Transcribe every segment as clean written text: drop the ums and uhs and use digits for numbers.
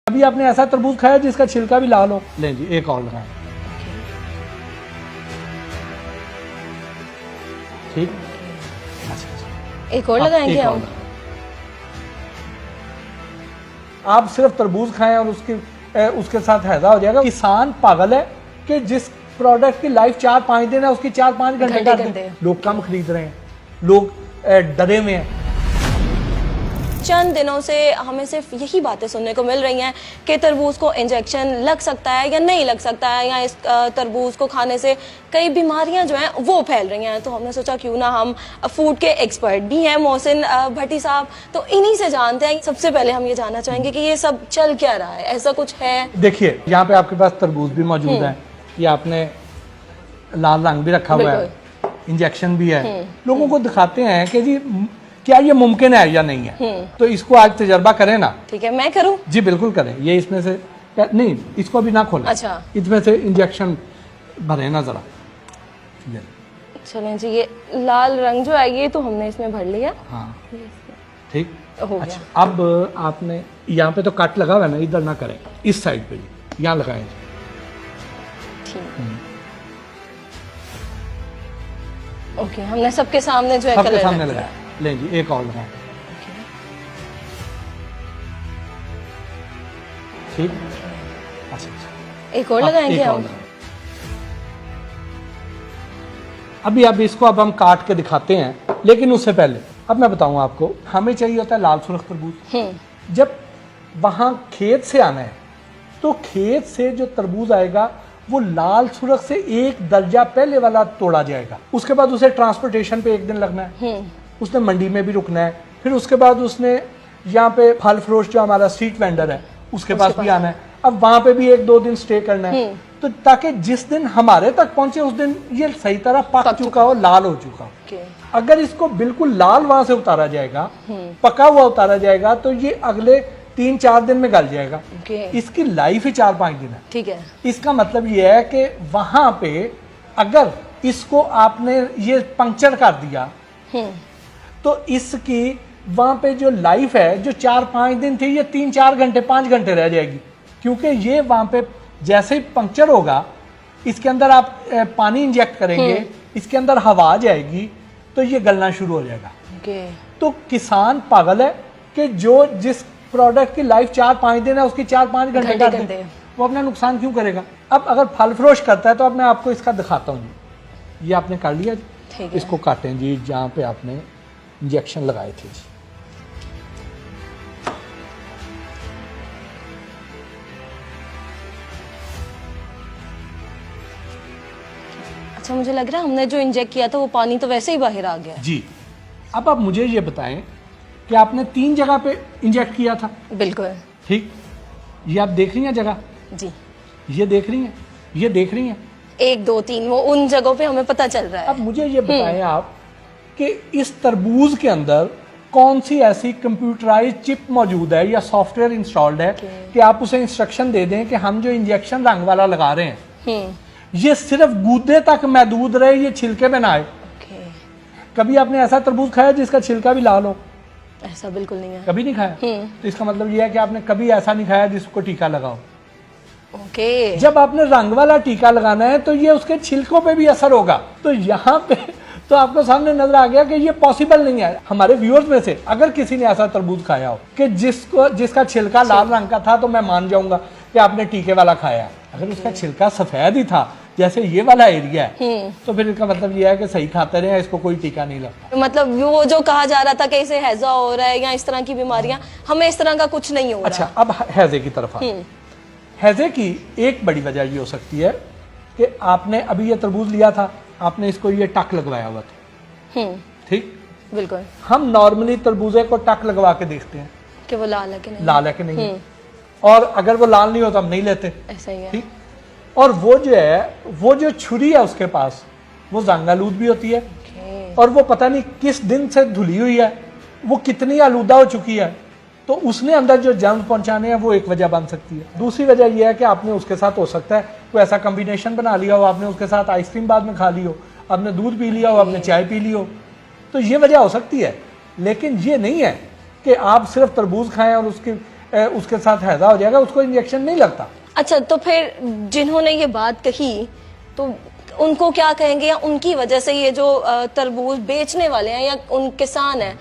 अभी आपने ऐसा तरबूज खाया जिसका छिलका भी लाल हो, लें जी एक और लगाएं। ठीक, एक और लगाएंगे हम। आप सिर्फ तरबूज खाएं और उसके साथ हैजा हो जाएगा। किसान पागल है कि जिस प्रोडक्ट की लाइफ 4-5 दिन है उसकी 4-5 घंटे कर दें। लोग कम खरीद रहे हैं, लोग डरे हुए हैं। चंद दिनों से हमें सिर्फ यही बातें सुनने को मिल रही हैं कि तरबूज को इंजेक्शन लग सकता है या नहीं लग सकता है, या इस तरबूज को खाने से कई बीमारियां जो हैं वो फैल रही हैं। तो हमने सोचा क्यों ना हम फूड के एक्सपर्ट भी हैं मोहसिन भट्टी साहब, तो इन्हीं से जानते हैं। सबसे पहले हम ये जानना चाहेंगे कि ये सब चल क्या रहा है, ऐसा कुछ है? देखिए यहाँ पे आपके पास तरबूज भी मौजूद है, ये आपने लाल रंग भी रखा हुआ है, इंजेक्शन भी है। लोगों को दिखाते हैं कि जी क्या ये मुमकिन है या नहीं है, तो इसको आज तजर्बा करें ना। ठीक है, मैं करूं? जी बिल्कुल करें। ये इसमें से नहीं, इसको भी ना खोलें। अच्छा, इसमें से इंजेक्शन भरे ना जरा। चलें जी, ये लाल रंग जो है ये तो हमने इसमें भर लिया। हाँ ठीक हो अच्छा, गया। अब आपने यहाँ पे तो कट लगा हुआ है ना, इधर ना करें, इस साइड पे जी यहाँ लगाएं। ठीक, ओके, हमने सबके सामने जो है सबके कलर सामने रख दिया। लगाया। लें जी एक और लगाएं। ठीक, अच्छा एक और लगाएंगे हम। अभी अब इसको अब हम काट के दिखाते हैं, लेकिन उससे पहले अब मैं बताऊं आपको, हमें चाहिए होता है लाल सुर्ख तरबूज। जब वहां खेत से आना है तो खेत से जो तरबूज आएगा वो लाल सुर्ख से एक दर्जा पहले वाला तोड़ा जाएगा। उसके बाद उसे ट्रांसपोर्टेशन पे एक दिन लगना है, उसने मंडी में भी रुकना है, फिर उसके बाद उसने यहाँ पे फल फरोश जो हमारा स्ट्रीट वेंडर है उसके पास भी आना है, अब वहां पे भी 1-2 दिन स्टे करना है, तो ताकि जिस दिन हमारे तक पहुंचे उस दिन ये सही तरह पक चुका हो, लाल हो चुका हो। अगर इसको बिल्कुल लाल वहां से उतारा जाएगा, पका हुआ उतारा जाएगा, तो ये अगले 3-4 दिन में गल जाएगा। इसकी लाइफ ही 4-5 दिन है। ठीक है, इसका मतलब ये है कि वहां पे अगर इसको आपने ये पंक्चर कर दिया तो इसकी वहां पे जो लाइफ है जो 4-5 दिन थी ये 3-4 घंटे 5 घंटे रह जाएगी, क्योंकि ये वहां पे जैसे ही पंक्चर होगा इसके अंदर आप पानी इंजेक्ट करेंगे, इसके अंदर हवा आ जाएगी तो ये गलना शुरू हो जाएगा। तो किसान पागल है कि जो जिस प्रोडक्ट की लाइफ 4-5 दिन है उसकी 4-5 घंटे कर दे, वो अपना नुकसान क्यों करेगा। अब अगर फल फरोश करता है तो अब मैं आपको इसका दिखाता हूँ जी। ये आपने कर लिया जी, इसको काटें जी जहाँ पे आपने इंजेक्शन लगाए थे जी। अच्छा, मुझे लग रहा है हमने जो इंजेक्ट किया था वो पानी तो वैसे ही बाहर आ गया जी। अब आप मुझे ये बताएं कि आपने 3 जगह पे इंजेक्ट किया था। बिल्कुल ठीक, ये आप देख रही हैं जगह जी, ये देख रही हैं, ये देख रही हैं 1, 2, 3 वो उन जगहों पे हमें पता चल रहा है। अब मुझे ये बताएं आप कि इस तरबूज के अंदर कौन सी ऐसी कंप्यूटराइज चिप मौजूद है या सॉफ्टवेयर इंस्टॉल्ड है कि आप उसे इंस्ट्रक्शन दे दें कि हम जो इंजेक्शन रंग वाला लगा रहे हैं ये सिर्फ गूदे तक महदूद रहे, ये छिलके में ना आए। कभी आपने ऐसा तरबूज खाया जिसका छिलका भी लाल हो? ऐसा बिल्कुल नहीं है, कभी नहीं खाया। तो इसका मतलब ये है कि आपने कभी ऐसा नहीं खाया जिसको टीका लगाओ। ओके, जब आपने रंग वाला टीका लगाना है तो ये उसके छिलकों पे भी असर होगा। तो यहाँ पे तो आपको सामने नजर आ गया कि ये पॉसिबल नहीं है। हमारे व्यूअर्स में से अगर किसी ने ऐसा तरबूज खाया हो कि जिसका छिलका लाल रंग का था तो मैं मान जाऊंगा कि आपने टीके वाला खाया है। अगर उसका छिलका सफेद ही था जैसे ये वाला एरिया है तो फिर इसका मतलब ये है कि सही खाते रहे, इसको कोई टीका नहीं लगता। मतलब वो जो कहा जा रहा था कि इसे हैजा हो रहा है या इस तरह की बीमारियां, हमें इस तरह का कुछ नहीं हो रहा। अच्छा, अब हैजे की तरफ आते हैं। हैजे की एक बड़ी वजह ये हो सकती है कि आपने अभी ये तरबूज लिया था, आपने इसको ये टक लगवाया हुआ था। ठीक, बिल्कुल। हम नॉर्मली तरबूजे को टक लगवा के देखते हैं कि वो लाल है कि नहीं, लाल है कि नहीं, और अगर वो लाल नहीं हो तो हम नहीं लेते। ऐसा ही है। ठीक, और वो जो है वो जो छुरी है उसके पास वो जंग आलूद भी होती है और वो पता नहीं किस दिन से धुली हुई है, वो कितनी आलूदा हो चुकी है, तो उसने अंदर जो जर्म पहुंचाने हैं वो एक वजह बन सकती है। दूसरी वजह यह है कि आपने उसके साथ हो सकता है कोई ऐसा कॉम्बिनेशन बना लिया हो, आपने उसके साथ आइसक्रीम बाद में खा ली हो, आपने दूध पी लिया हो, आपने चाय पी ली हो, तो ये वजह हो सकती है। लेकिन ये नहीं है कि आप सिर्फ तरबूज खाएं और उसकी उसके साथ हैजा हो जाएगा, उसको इंजेक्शन नहीं लगता। अच्छा, तो फिर जिन्होंने ये बात कही तो उनको क्या कहेंगे, या उनकी वजह से ये जो तरबूज बेचने वाले हैं या उन किसान हैं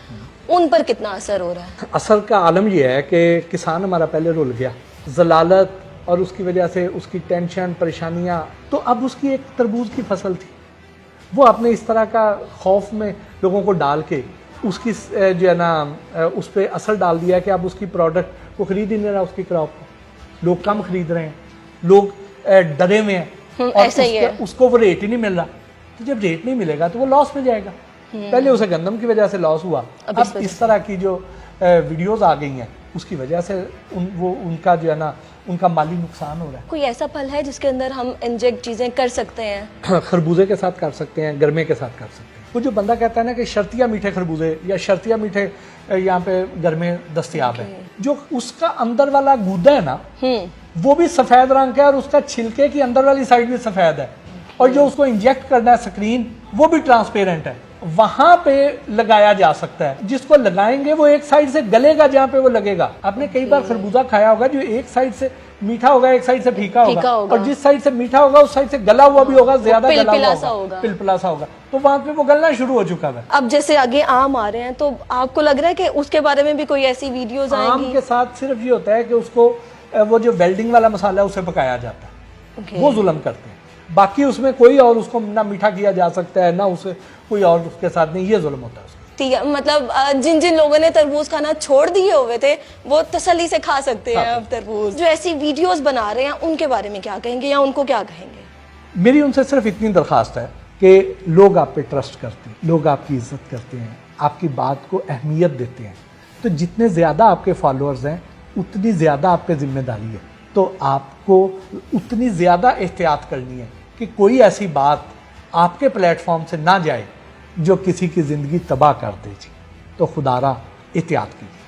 उन पर कितना असर हो रहा है? असर का आलम यह है कि किसान हमारा पहले रुल गया, जलालत और उसकी वजह से उसकी टेंशन परेशानियां, तो अब उसकी एक तरबूज की फसल थी, वो आपने इस तरह का खौफ में लोगों को डाल के उसकी जो है ना उस पर असर डाल दिया कि अब उसकी प्रोडक्ट को खरीद ही नहीं रहा, उसकी क्रॉप को लोग कम खरीद रहे हैं, लोग डरे हुए हैं और ऐसा ही है। उसको वो रेट ही नहीं मिल रहा। तो जब रेट नहीं मिलेगा तो वो लॉस में जाएगा। पहले उसे गंदम की वजह से लॉस हुआ, अब इस तरह की जो वीडियोस आ गई हैं उसकी वजह से उनका जो है ना उनका माली नुकसान हो रहा है। कोई ऐसा फल है जिसके अंदर हम इंजेक्ट चीजें कर सकते हैं? खरबूजे के साथ कर सकते हैं, गरमे के साथ कर सकते हैं। वो जो बंदा कहता है ना कि शर्तिया मीठे खरबूजे या शर्तिया मीठे यहाँ पे गरमे दस्तयाब है, जो उसका अंदर वाला गूदा है ना वो भी सफेद रंग का है और उसका छिलके की अंदर वाली साइड भी सफेद है, और जो उसको इंजेक्ट करना है स्क्रीन वो भी ट्रांसपेरेंट है, वहां पे लगाया जा सकता है। जिसको लगाएंगे वो एक साइड से गलेगा जहाँ पे वो लगेगा। आपने कई बार खरबूजा खाया होगा जो एक साइड से मीठा होगा एक साइड से फीका होगा, और जिस साइड से मीठा होगा उस साइड से गला हुआ भी होगा, ज्यादा गला हुआ होगा, पिलपिला सा होगा, तो वहां पे वो गलना शुरू हो चुका है। अब जैसे आगे आम आ रहे हैं तो आपको लग रहा है कि उसके बारे में भी कोई ऐसी वीडियोस आएंगी? आम के साथ सिर्फ ये होता है कि उसको वो जो वेल्डिंग वाला मसाला है उसे पकाया जाता है, वो जुल्म करते हैं। बाकी उसमें कोई और उसको ना मीठा किया जा सकता है ना उसे कोई और उसके साथ नहीं, ये जुल्म होता है उसका। ठीक है, मतलब जिन जिन लोगों ने तरबूज खाना छोड़ दिए हुए थे वो तसल्ली से खा सकते हैं अब तरबूज। जो ऐसी वीडियोस बना रहे हैं उनके बारे में क्या कहेंगे या उनको क्या कहेंगे? मेरी उनसे सिर्फ इतनी दरख्वास्त है कि लोग आप पे ट्रस्ट करते हैं, लोग आपकी इज्जत करते हैं, आपकी बात को अहमियत देते हैं, तो जितने ज़्यादा आपके फॉलोअर्स हैं उतनी ज़्यादा आप पे जिम्मेदारी है। तो आपको उतनी ज़्यादा एहतियात करनी है कि कोई ऐसी बात आपके प्लेटफॉर्म से ना जाए जो किसी की ज़िंदगी तबाह कर दे। जी तो खुदारा एहतियात कीजिए।